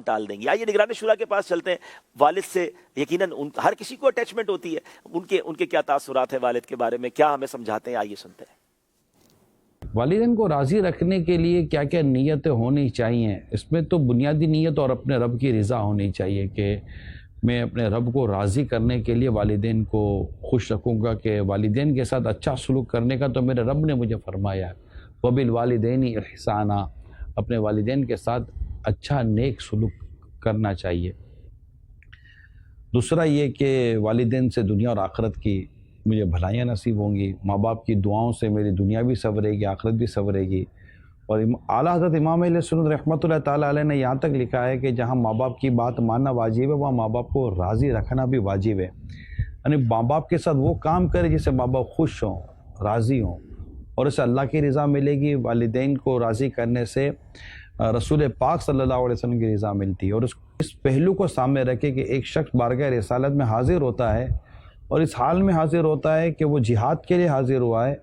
ٹال دیں گے. آئیے نگران شورا کے پاس چلتے ہیں. والد سے یقیناً ہر کسی کو اٹیچمنٹ ہوتی ہے, ان کے کیا تاثرات ہیں والد کے بارے میں, کیا ہمیں سمجھاتے ہیں, آئیے سنتے ہیں. والدین کو راضی رکھنے کے لیے کیا کیا نیتیں ہونی چاہیے؟ اس میں تو بنیادی نیت اور اپنے رب کی رضا ہونی چاہیے کہ میں اپنے رب کو راضی کرنے کے لیے والدین کو خوش رکھوں گا, کہ والدین کے ساتھ اچھا سلوک کرنے کا تو میرے رب نے مجھے فرمایا ہے, وَبِالْوَالِدَيْنِ اِحْسَانًا, اپنے والدین کے ساتھ اچھا نیک سلوک کرنا چاہیے. دوسرا یہ کہ والدین سے دنیا اور آخرت کی مجھے بھلائیاں نصیب ہوں گی, ماں باپ کی دعاؤں سے میری دنیا بھی سنورے گی, آخرت بھی سنورے گی. اور اعلیٰ حضرت امام اہل سنت رحمۃ اللہ تعالیٰ علیہ نے یہاں تک لکھا ہے کہ جہاں ماں باپ کی بات ماننا واجب ہے وہاں ماں باپ کو راضی رکھنا بھی واجب ہے. یعنی ماں باپ کے ساتھ وہ کام کرے جس سے ماں باپ خوش ہوں, راضی ہوں, اور اسے اللہ کی رضا ملے گی. والدین کو راضی کرنے سے رسول پاک صلی اللہ علیہ وسلم کی رضا ملتی ہے. اور اس پہلو کو سامنے رکھے کہ ایک شخص بارگاہ رسالت میں حاضر ہوتا ہے اور اس حال میں حاضر ہوتا ہے کہ وہ جہاد کے لیے حاضر ہوا ہے,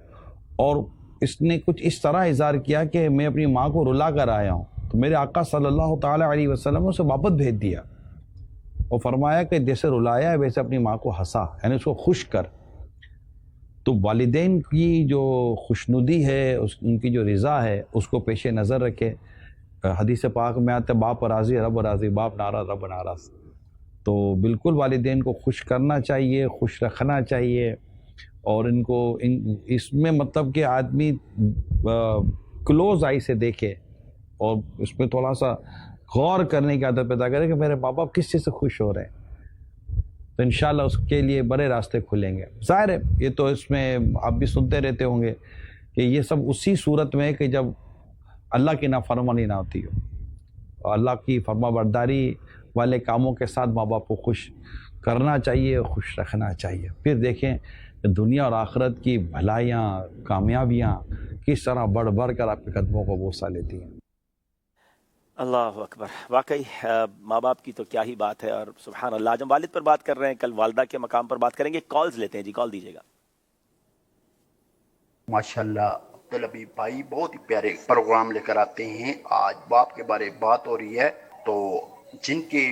اور اس نے کچھ اس طرح اظہار کیا کہ میں اپنی ماں کو رلا کر آیا ہوں, تو میرے آقا صلی اللہ تعالیٰ علیہ وسلم نے اسے واپس بھیج دیا اور فرمایا کہ جیسے رلایا ہے ویسے اپنی ماں کو ہنسا, یعنی اس کو خوش کر. تو والدین کی جو خوشنودی ہے, ان کی جو رضا ہے, اس کو پیش نظر رکھے. حدیث پاک میں آتے باپ راضی رب راضی, باپ ناراض رب ناراض. تو بالکل والدین کو خوش کرنا چاہیے, خوش رکھنا چاہیے, اور ان کو اس میں مطلب کہ آدمی کلوز آئی سے دیکھے اور اس پہ تھوڑا سا غور کرنے کی عادت پیدا کرے کہ میرے ماں باپ کس چیز سے خوش ہو رہے ہیں, تو انشاءاللہ اس کے لیے بڑے راستے کھلیں گے. ظاہر ہے یہ تو اس میں آپ بھی سنتے رہتے ہوں گے کہ یہ سب اسی صورت میں ہے کہ جب اللہ کی نافرمانی نہ ہوتی ہو, اور اللہ کی فرما برداری والے کاموں کے ساتھ ماں باپ کو خوش کرنا چاہیے, خوش رکھنا چاہیے. پھر دیکھیں دنیا اور آخرت کی بھلائیاں, کامیابیاں کس طرح بڑھ بڑھ کر آپ کے قدموں کو بوسہ لیتی ہیں. اللہ اکبر, واقعی ماں باپ کی تو کیا ہی بات ہے. اور سبحان اللہ, آج ہم والد پر بات کر رہے ہیں, کل والدہ کے مقام پر بات کریں گے. کالز لیتے ہیں جی, کال دیجیے گا. ماشاءاللہ عبدالحبیب بھائی بہت ہی پیارے پروگرام لے کر آتے ہیں. آج باپ کے بارے بات ہو رہی ہے, تو جن کے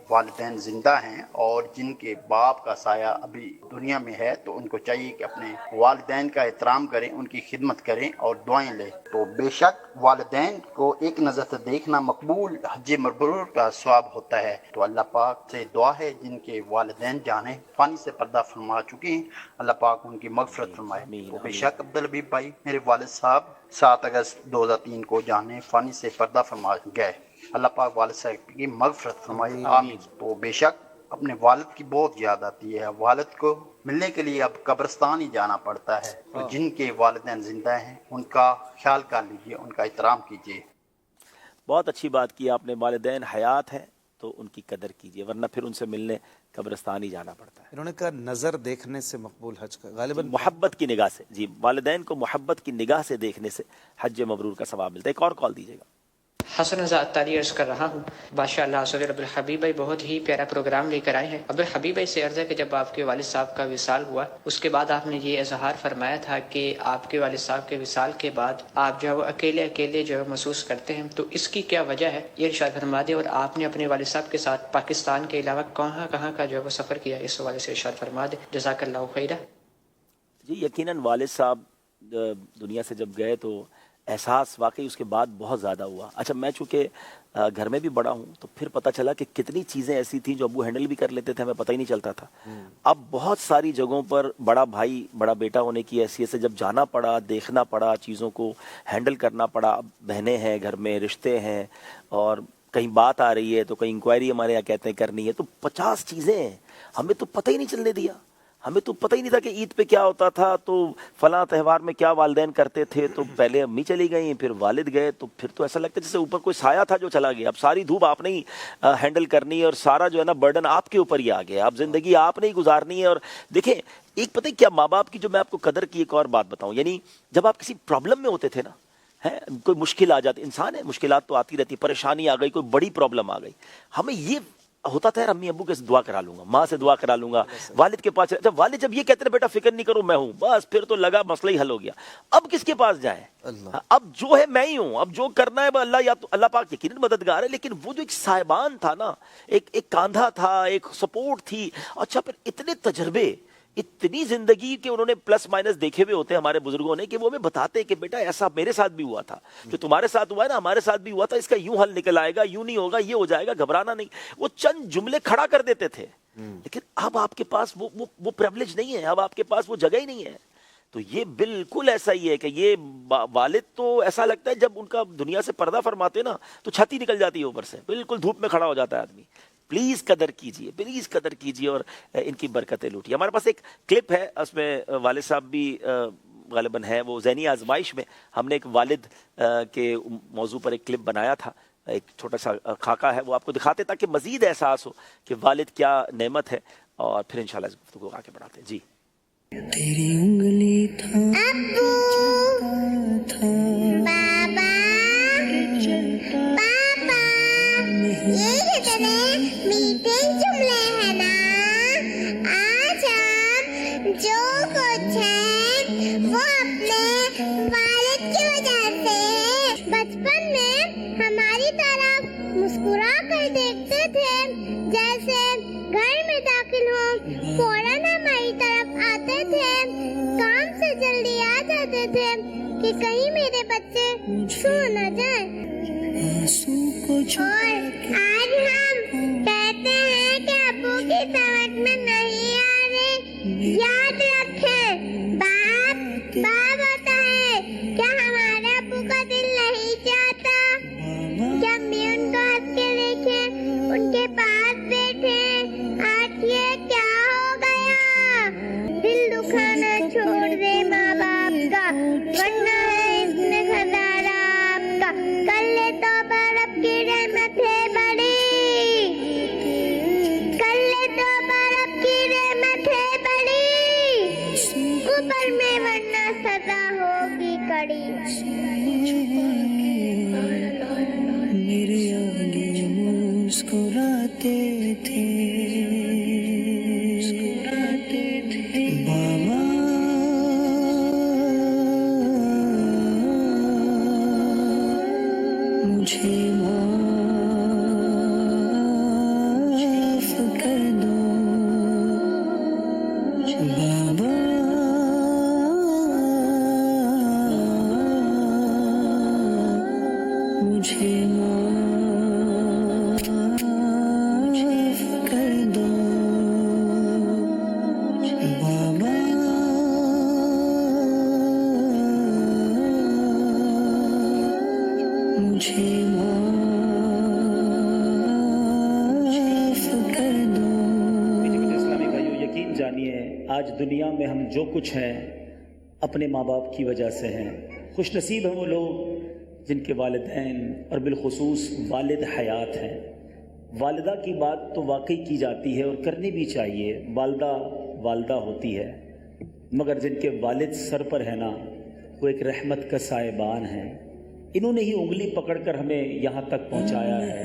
والدین زندہ ہیں اور جن کے باپ کا سایہ ابھی دنیا میں ہے, تو ان کو چاہیے کہ اپنے والدین کا احترام کریں, ان کی خدمت کریں اور دعائیں لیں. تو بے شک والدین کو ایک نظر سے دیکھنا مقبول حج مبرور کا ثواب ہوتا ہے. تو اللہ پاک سے دعا ہے جن کے والدین جانے فانی سے پردہ فرما چکے ہیں, اللہ پاک ان کی مغفرت فرمائے. تو بے شک عبدالحبیب بھائی میرے والد صاحب 7 اگست 2003 کو جانے فانی سے پردہ فرما گئے, اللہ پاک والد صاحب کی مغفرت فرمائے, آمین. تو بے شک اپنے والد کی بہت یاد آتی ہے, والد کو ملنے کے لیے اب قبرستان ہی جانا پڑتا ہے. تو جن کے والدین زندہ ہیں ان کا خیال کر لیجیے, ان کا احترام کیجیے. بہت اچھی بات کی آپ نے, والدین حیات ہیں تو ان کی قدر کیجیے, ورنہ پھر ان سے ملنے قبرستان ہی جانا پڑتا ہے. انہوں نے کہا نظر دیکھنے سے مقبول حج کا, غالباً محبت کی نگاہ سے, جی والدین کو محبت کی نگاہ سے دیکھنے سے حج مبرور کا ثواب ملتا ہے. ایک اور کال دیجیے گا. حسن رضا اتاری عرض کر رہا ہوں. ماشاء اللہ حضرت عبدالحبیب بھائی بہت ہی پیارا پروگرام لے کر آئے ہیں. عبدالحبیب بھائی سے عرض ہے کہ جب آپ کے والد صاحب کا وصال ہوا, اس کے بعد آپ نے یہ اظہار فرمایا تھا کہ آپ کے والد صاحب کے وصال کے بعد آپ جو ہے وہ اکیلے جو ہے محسوس کرتے ہیں, تو اس کی کیا وجہ ہے یہ ارشاد فرما دیں. اور آپ نے اپنے والد صاحب کے ساتھ پاکستان کے علاوہ کہاں کہاں کا جو ہے وہ سفر کیا, اس حوالے سے ارشاد فرما دیں. جزاک اللہ خیرہ. جی یقیناً والد صاحب دنیا سے جب گئے تو احساس واقعی اس کے بعد بہت زیادہ ہوا. اچھا میں چونکہ گھر میں بھی بڑا ہوں تو پھر پتہ چلا کہ کتنی چیزیں ایسی تھیں جو ابو ہینڈل بھی کر لیتے تھے, ہمیں پتہ ہی نہیں چلتا تھا. اب بہت ساری جگہوں پر بڑا بھائی بڑا بیٹا ہونے کی حیثیت سے جب جانا پڑا, دیکھنا پڑا, چیزوں کو ہینڈل کرنا پڑا. اب بہنیں ہیں گھر میں, رشتے ہیں, اور کہیں بات آ رہی ہے تو کہیں انکوائری ہمارے یہاں کہتے ہیں کرنی ہے, تو 50 چیزیں ہیں, ہمیں تو پتہ ہی نہیں چلنے دیا. ہمیں تو پتہ ہی نہیں تھا کہ عید پہ کیا ہوتا تھا, تو فلاں تہوار میں کیا والدین کرتے تھے. تو پہلے امی چلی گئیں, پھر والد گئے, تو پھر تو ایسا لگتا ہے جیسے اوپر کوئی سایہ تھا جو چلا گیا. اب ساری دھوپ آپ نے ہی ہینڈل کرنی ہے, اور سارا جو ہے نا برڈن آپ کے اوپر ہی آ گیا. اب زندگی آپ نے ہی گزارنی ہے. اور دیکھیں ایک پتہ کیا, ماں باپ کی جو میں آپ کو قدر کی ایک اور بات بتاؤں, یعنی جب آپ کسی پرابلم میں ہوتے تھے نا, ہے کوئی مشکل آ جاتی, انسان ہے مشکلات تو آتی رہتی, پریشانی آ گئی, کوئی بڑی پرابلم آ گئی, ہمیں یہ ہوتا تھا یار امی ابو کے سے دعا کرا لوں گا, ماں سے دعا کرا لوں گا, والد کے پاس, جب والد جب یہ کہتے ہیں بیٹا فکر نہیں کرو میں ہوں, بس پھر تو لگا مسئلہ ہی حل ہو گیا. اب کس کے پاس جائیں؟ اب جو ہے میں ہی ہوں, اب جو کرنا ہے اللہ, یا تو اللہ پاک یقیناً مددگار ہے, لیکن وہ جو ایک صاحبان تھا نا, ایک کاندھا تھا, ایک سپورٹ تھی. اچھا پھر اتنے تجربے, اتنی زندگی کے انہوں نے پلس مائنس دیکھے ہوئے ہوتے ہیں ہمارے بزرگوں نے, کہ وہ ہمیں بتاتے ہیں کہ بیٹا ایسا میرے ساتھ بھی ہوا تھا, جو تمہارے ساتھ ہوا ہے نا ہمارے ساتھ بھی ہوا تھا, اس کا یوں حل نکل آئے گا, یوں نہیں ہوگا, یہ ہو جائے گا, گھبرانا نہیں. وہ چند جملے کھڑا کر دیتے تھے, لیکن اب آپ کے پاس وہ پریولیج نہیں ہے, اب آپ کے پاس وہ جگہ ہی نہیں ہے. تو یہ بالکل ایسا ہی ہے کہ یہ والد تو ایسا لگتا ہے جب ان کا دنیا سے پردہ فرماتے نا تو چھاتی نکل جاتی ہے اوپر سے, بالکل دھوپ میں کھڑا ہو جاتا ہے آدمی. پلیز قدر کیجئے, پلیز قدر کیجئے اور ان کی برکتیں لوٹیے. ہمارے پاس ایک کلپ ہے, اس میں والد صاحب بھی غالباً ہے, وہ ذہنی آزمائش میں ہم نے ایک والد کے موضوع پر ایک کلپ بنایا تھا, ایک چھوٹا سا خاکہ ہے, وہ آپ کو دکھاتے تاکہ مزید احساس ہو کہ والد کیا نعمت ہے, اور پھر انشاءاللہ اس گفتگو آگے بڑھاتے ہیں. جی. تیری انگلی تھا بابا پاپا, یہ کتنے میٹھے جملے ہیں نا. آج ہم جو کچھ ہے وہ اپنے والد کی وجہ سے, بچپن میں ہماری طرف مسکرا کر دیکھتے تھے, جیسے گھر میں داخل ہو فوراً ہماری طرف آتے تھے, کام سے جلدی آ جاتے تھے کہ کہیں میرے بچے سو نہ جائیں. اور آج ہم کہتے ہیں کہ ابو کی سمجھ میں نہیں آ رہے, یاد رکھیں باپ ہوتا ہے, کیا ہمارے ابو کا دل نہیں چاہتا کہ ہم بھی ان کو ہنس کے دیکھیں, ان کے پاس بیٹھے. آج یہ کیا ہو گیا, دل دکھانا چھوڑ دے ماں باپ کا, ورنہ ہے اس میں خزانہ آپ کا. کر لے توبہ رب کی رحمت ہے بڑی, کر لے توبہ رب کی رحمت ہے بڑی, اوپر میں ورنہ سزا ہوگی کڑی. میرے آگے مسکراتے تھے بابا, مجھے معاف کر دو بابا, مجھے معاف کر دو بابا, مجھے معاف کر دو. اسلامی بھائیو, یقین جانیے آج دنیا میں ہم جو کچھ ہیں اپنے ماں باپ کی وجہ سے ہیں. خوش نصیب ہیں وہ لوگ جن کے والدین اور بالخصوص والد حیات ہیں. والدہ کی بات تو واقعی کی جاتی ہے اور کرنی بھی چاہیے, والدہ ہوتی ہے, مگر جن کے والد سر پر ہے نا وہ ایک رحمت کا سائبان ہیں. انہوں نے ہی انگلی پکڑ کر ہمیں یہاں تک پہنچایا ہے,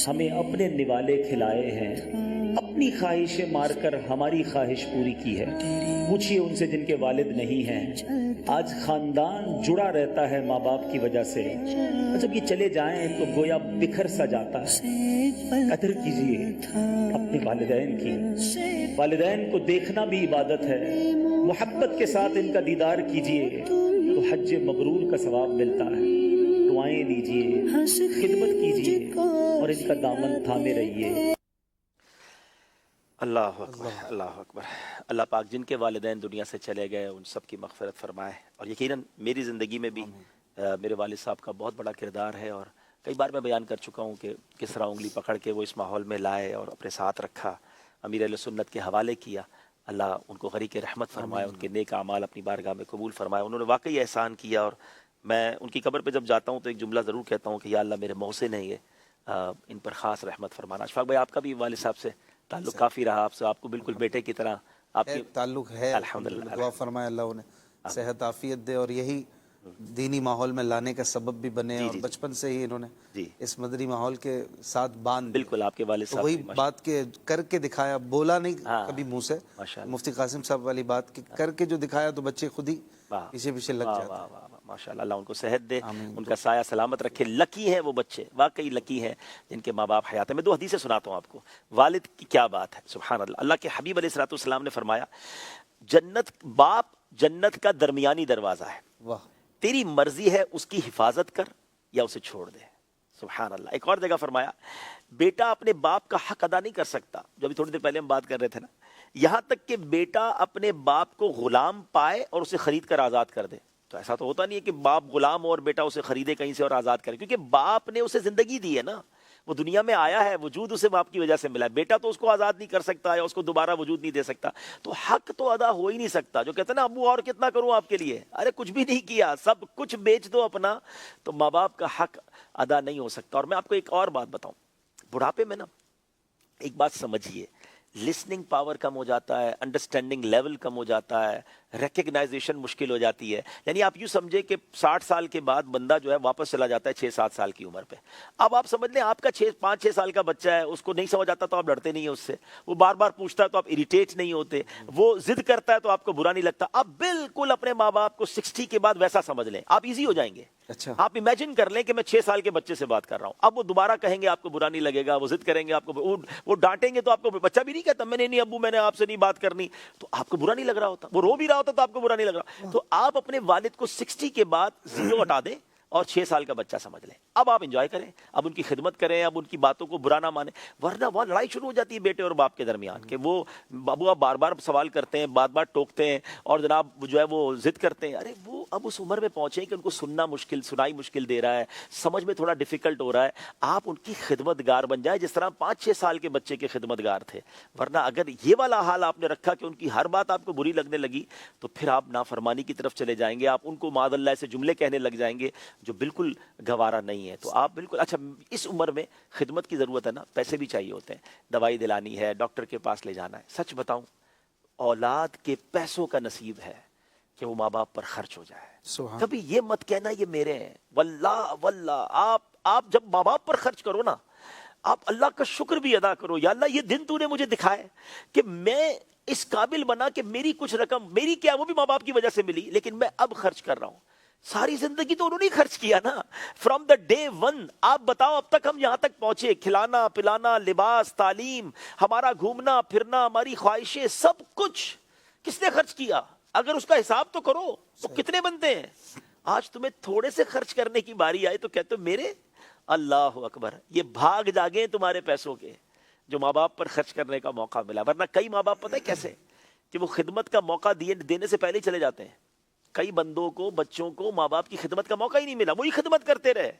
ہمیں اپنے نوالے کھلائے ہیں, اپنی خواہشیں مار کر ہماری خواہش پوری کی ہے. پوچھئے ان سے جن کے والد نہیں ہیں. آج خاندان جڑا رہتا ہے ماں باپ کی وجہ سے, جب یہ چلے جائیں تو گویا بکھر سا جاتا ہے. قدر کیجئے اپنے والدین کی, والدین کو دیکھنا بھی عبادت ہے. محبت کے ساتھ ان کا دیدار کیجئے تو حج مبرور کا ثواب ملتا ہے. دعائیں دیجئے, خدمت کیجئے اور ان کا دامن تھامے رہیے. اللہ اکبر, اللہ اکبر. اللہ پاک جن کے والدین دنیا سے چلے گئے ان سب کی مغفرت فرمائے. اور یقیناً میری زندگی میں بھی میرے والد صاحب کا بہت بڑا کردار ہے, اور کئی بار میں بیان کر چکا ہوں کہ کس طرح انگلی پکڑ کے وہ اس ماحول میں لائے اور اپنے ساتھ رکھا, امیر اہل سنت کے حوالے کیا. اللہ ان کو غریق رحمت فرمائے, ان کے نیک اعمال اپنی بارگاہ میں قبول فرمائے. انہوں نے واقعی احسان کیا, اور میں ان کی قبر پہ جب جاتا ہوں تو ایک جملہ ضرور کہتا ہوں کہ یا اللہ میرے محسن ہیں یہ, ان پر خاص رحمت فرمانا. اشفاق بھائی آپ کا بھی والد صاحب سے تعلق کافی رہا, آپ کو بالکل بیٹے کی طرح آپ کی تعلق ہے. الحمدللہ. دعا فرمائے اللہ انہیں صحت عافیت دے, اور یہی دینی ماحول میں لانے کا سبب بھی بنے اور بچپن سے ہی انہوں نے جی اس مدنی ماحول کے ساتھ باندھ دیا۔ بالکل آپ کے والد تو صاحب وہی بھی بات کے کر کے دکھایا، بولا نہیں ہاں، کبھی منہ سے، ماشاء اللہ۔ مفتی قاسم صاحب والی بات کہ کر کے جو دکھایا تو بچے خود ہی واہ، پیچھے پیچھے لگ واہ جاتے واہ ہیں۔ واہ واہ، ماشاء اللہ، اللہ ان کو صحت دے، آمین۔ ان کا سایہ سلامت رکھے۔ لکی ہیں وہ بچے، واقعی لکی ہیں جن کے ماں باپ حیات ہیں۔ میں 2 حدیثیں سناتا ہوں آپ کو، والد کی کیا بات ہے، سبحان اللہ۔ اللہ کے حبیب علیہ الصلوۃ والسلام نے فرمایا باپ جنت کا درمیانی دروازہ ہے، واہ، تیری مرضی ہے اس کی حفاظت کر یا اسے چھوڑ دے، سبحان اللہ۔ ایک اور جگہ فرمایا بیٹا اپنے باپ کا حق ادا نہیں کر سکتا، جو ابھی تھوڑی دیر پہلے ہم بات کر رہے تھے نا، یہاں تک کہ بیٹا اپنے باپ کو غلام پائے اور اسے خرید کر آزاد کر دے۔ تو ایسا تو ہوتا نہیں ہے کہ باپ غلام ہو اور بیٹا اسے خریدے کہیں سے اور آزاد کرے، کیونکہ باپ نے اسے زندگی دی ہے نا، وہ دنیا میں آیا ہے، وجود اسے باپ کی وجہ سے ملا ہے، بیٹا تو اس کو آزاد نہیں کر سکتا یا اس کو دوبارہ وجود نہیں دے سکتا، تو حق تو ادا ہو ہی نہیں سکتا۔ جو کہتے ہیں نا ابو اور کتنا کروں آپ کے لیے، ارے کچھ بھی نہیں کیا، سب کچھ بیچ دو اپنا، تو ماں باپ کا حق ادا نہیں ہو سکتا۔ اور میں آپ کو ایک اور بات بتاؤں، بڑھاپے میں نا ایک بات سمجھیے، لسننگ پاور کم ہو جاتا ہے، انڈرسٹینڈنگ لیول کم ہو جاتا ہے، ریکگنائزیشن مشکل ہو جاتی ہے۔ یعنی آپ یوں سمجھے کہ 60 سال کے بعد بندہ جو ہے واپس چلا جاتا ہے 6-7 سال کی عمر پہ۔ اب آپ سمجھ لیں آپ کا 5-6 سال کا بچہ ہے، اس کو نہیں سمجھ آتا تو آپ ڈرتے نہیں ہیں اس سے، وہ بار بار پوچھتا ہے تو آپ اریٹیٹ نہیں ہوتے، وہ ضد کرتا ہے تو آپ کو برا نہیں لگتا۔ اب بالکل اپنے ماں باپ کو 60 کے بعد ویسا سمجھ لیں، آپ ایزی ہو جائیں گے۔ اچھا، آپ امیجن کر لیں کہ میں 6 سال کے بچے سے بات کر رہا ہوں، اب وہ دوبارہ کہیں گے آپ کو برا نہیں لگے گا، وہ ضد کریں گے آپ کو، وہ ڈانٹیں گے تو آپ کو، بچہ بھی نہیں کہتا میں نے نہیں ابو میں نے آپ سے نہیں بات کرنی، تو آپ کو برا نہیں لگ رہا ہوتا، وہ رو بھی رہا ہوتا تو آپ کو برا نہیں لگ رہا۔ تو آپ اپنے والد کو 60 کے بعد 0 ہٹا دیں اور 6 سال کا بچہ سمجھ لیں، اب آپ انجوائے کریں، اب ان کی خدمت کریں، اب ان کی باتوں کو برا نہ مانیں، ورنہ وہاں لڑائی شروع ہو جاتی ہے بیٹے اور باپ کے درمیان کہ وہ ابو آپ بار بار سوال کرتے ہیں، بار بار ٹوکتے ہیں اور جناب جو ہے وہ ضد کرتے ہیں۔ ارے وہ اب اس عمر میں پہنچے کہ ان کو سننا مشکل، سنائی مشکل دے رہا ہے، سمجھ میں تھوڑا ڈیفیکلٹ ہو رہا ہے، آپ ان کی خدمت گار بن جائے جس طرح 5-6 سال کے بچے کے خدمت گار تھے۔ ورنہ اگر یہ والا حال آپ نے رکھا کہ ان کی ہر بات آپ کو بری لگنے لگی تو پھر آپ نافرمانی کی طرف چلے جائیں گے، آپ ان کو معاذ اللہ سے جملے کہنے لگ جائیں گے جو بالکل گوارا نہیں ہے۔ تو آپ بالکل اچھا اس عمر میں خدمت کی ضرورت ہے نا، پیسے بھی چاہیے ہوتے ہیں، دوائی دلانی ہے، ڈاکٹر کے پاس لے جانا ہے۔ سچ بتاؤں اولاد کے پیسوں کا نصیب ہے کہ وہ ماں باپ پر خرچ ہو جائے۔ کبھی یہ مت کہنا یہ میرے ہیں، واللہ واللہ آپ جب ماں باپ پر خرچ کرو نا، آپ اللہ کا شکر بھی ادا کرو، یا اللہ یہ دن تو نے مجھے دکھائے کہ میں اس قابل بنا کہ میری کچھ رقم، میری کیا وہ بھی ماں باپ کی وجہ سے ملی، لیکن میں اب خرچ کر رہا ہوں۔ ساری زندگی تو انہوں نے خرچ کیا نا، فرام دا ڈے 1۔ آپ بتاؤ اب تک ہم یہاں تک پہنچے، کھلانا پلانا، لباس، تعلیم، ہمارا گھومنا پھرنا، ہماری خواہشیں، سب کچھ کس نے خرچ کیا؟ اگر اس کا حساب تو کرو تو کتنے بنتے ہیں؟ آج تمہیں تھوڑے سے خرچ کرنے کی باری آئی تو کہتے ہو میرے، اللہ اکبر، یہ بھاگ جاگیں تمہارے پیسوں کے جو ماں باپ پر خرچ کرنے کا موقع ملا۔ ورنہ کئی ماں باپ پتہ ہے کیسے کہ وہ خدمت کا موقع دینے سے پہلے ہی چلے جاتے ہیں۔ کئی بندوں کو، بچوں کو ماں باپ کی خدمت کا موقع ہی نہیں ملا، وہی خدمت کرتے رہے،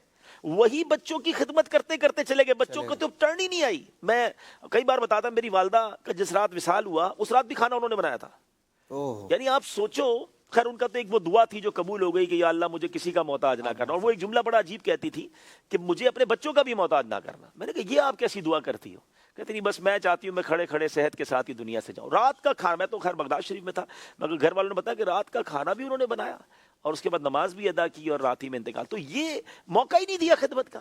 وہی بچوں کی خدمت کرتے کرتے چلے گئے، بچوں کو تو ٹرن ہی نہیں آئی۔ میں کئی بار بتاتا میری والدہ کا جس رات وصال ہوا اس رات بھی کھانا انہوں نے بنایا تھا۔ یعنی آپ سوچو، خیر ان کا تو ایک وہ دعا تھی جو قبول ہو گئی کہ یا اللہ مجھے کسی کا محتاج نہ کرنا، اور وہ ایک جملہ بڑا عجیب کہتی تھی کہ مجھے اپنے بچوں کا بھی محتاج نہ کرنا۔ میں نے کہا یہ آپ کیسی دعا کرتی ہو؟ کہتی نہیں بس میں چاہتی ہوں میں کھڑے کھڑے صحت کے ساتھ ہی دنیا سے جاؤں۔ رات کا کھانا، میں تو خیر بغداد شریف میں تھا، مگر گھر والوں نے بتایا کہ رات کا کھانا بھی انہوں نے بنایا اور اس کے بعد نماز بھی ادا کی اور رات ہی میں انتقال۔ تو یہ موقع ہی نہیں دیا خدمت کا۔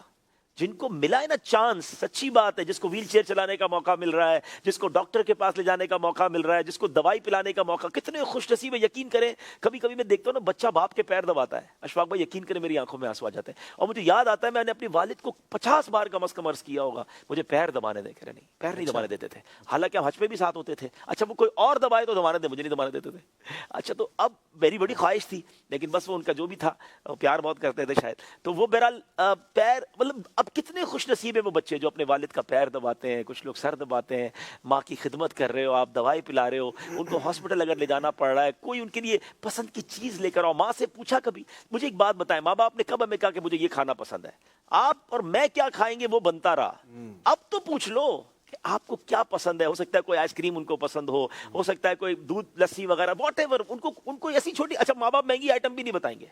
جن کو ملا ہے نا چانس، سچی بات ہے، جس کو ویل چیئر چلانے کا موقع مل رہا ہے، جس کو ڈاکٹر کے پاس لے جانے کا موقع مل رہا ہے، جس کو دوائی پلانے کا موقع، کتنے خوش نصیب ہے۔ یقین کریں کبھی کبھی میں دیکھتا ہوں نا بچہ باپ کے پیر دباتا ہے، اشفاق بھائی یقین کریں میری آنکھوں میں آنسو آ جاتے ہیں، اور مجھے یاد آتا ہے میں نے اپنی والد کو 50 بار کم از کم عرض کیا ہوگا مجھے پیر دبانے دے کر، نہیں پیر نہیں دبانے دیتے تھے، حالانکہ ہم حج پہ بھی ساتھ ہوتے تھے۔ اچھا وہ کوئی اور دبائے تو دبانے دے، مجھے نہیں دبانے دیتے تھے۔ اچھا تو اب میری بڑی خواہش تھی، لیکن بس وہ ان کا جو بھی تھا پیار بہت کرتے تھے شاید، تو وہ بہرحال پیر، مطلب اب کتنے خوش نصیب ہے وہ بچے جو اپنے والد کا پیر دباتے ہیں، کچھ لوگ سر دباتے ہیں، ماں کی خدمت کر رہے ہو، آپ دوائی پلا رہے ہو، ان کو ہاسپٹل اگر لے جانا پڑ رہا ہے، کوئی ان کے لیے پسند کی چیز لے کر آؤ۔ ماں سے پوچھا کبھی؟ مجھے ایک بات بتائیں، ماں باپ نے کب ہمیں کہا کہ مجھے یہ کھانا پسند ہے؟ آپ اور میں کیا کھائیں گے وہ بنتا رہا، اب تو پوچھ لو کہ آپ کو کیا پسند ہے۔ ہو سکتا ہے کوئی آئس کریم ان کو پسند ہو سکتا ہے کوئی دودھ لسی وغیرہ واٹ ایور، ان کو ایسی چھوٹی، اچھا ماں باپ مہنگی آئٹم بھی نہیں بتائیں گے،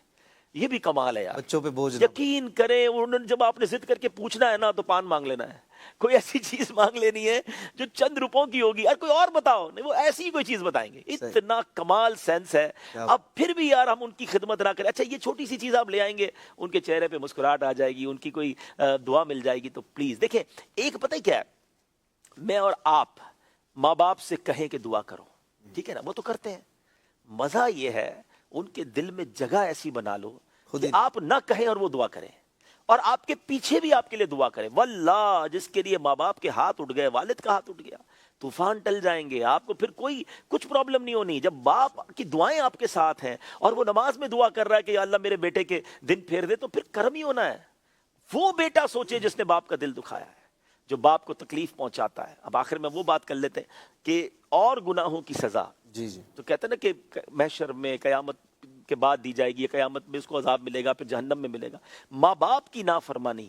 یہ بھی کمال ہے یار. بچوں پہ بوجھ نہ یقین کریں انہوں نے جب آپ نے ضد کر کے پوچھنا ہے نا تو پان مانگ لینا ہے, کوئی ایسی چیز مانگ لینی ہے جو چند روپوں کی ہوگی, یار کوئی اور بتاؤ, نہیں وہ ایسی ہی کوئی چیز بتائیں گے. اتنا کمال سینس ہے. اب پھر بھی یار ہم ان کی خدمت نہ کریں. اچھا یہ چھوٹی سی چیز آپ لے آئیں گے, ان کے چہرے پہ مسکراہٹ آ جائے گی, ان کی کوئی دعا مل جائے گی, تو پلیز دیکھیں ایک پتہ ہے کیا ہے, میں اور آپ ماں باپ سے کہیں کہ دعا کرو, ٹھیک ہے نا, وہ تو کرتے ہیں. مزہ یہ ہے ان کے دل میں جگہ ایسی بنا لو کہ آپ نہ کہیں اور وہ دعا کریں, اور آپ کے پیچھے بھی آپ کے لیے دعا کریں. واللہ جس کے لیے ماں باپ کے ہاتھ اٹھ گئے, والد کا ہاتھ اٹھ گیا, طوفان ٹل جائیں گے. آپ کو پھر کوئی کچھ پرابلم نہیں ہونی. جب باپ کی دعائیں آپ کے ساتھ ہیں اور وہ نماز میں دعا کر رہا ہے کہ یا اللہ میرے بیٹے کے دن پھیر دے, تو پھر کرم ہی ہونا ہے. وہ بیٹا سوچے جس نے باپ کا دل دکھایا ہے, جو باپ کو تکلیف پہنچاتا ہے. اب آخر میں وہ بات کر لیتے ہیں کہ اور گناہوں کی سزا, جی جی تو کہتے ہیں نا کہ محشر میں قیامت کے بعد دی جائے گی, قیامت میں اس کو عذاب ملے گا, پھر جہنم میں ملے گا. ماں باپ کی نافرمانی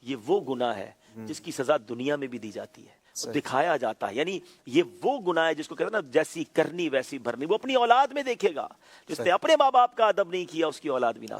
یہ وہ گناہ ہے جس کی سزا دنیا میں بھی دی جاتی ہے, دکھایا جاتا ہے. یعنی یہ وہ گناہ ہے جس کو کہتے ہیں نا جیسی کرنی ویسی بھرنی. وہ اپنی اولاد میں دیکھے گا, جس نے اپنے ماں باپ کا ادب نہیں کیا اس کی اولاد بھی نہ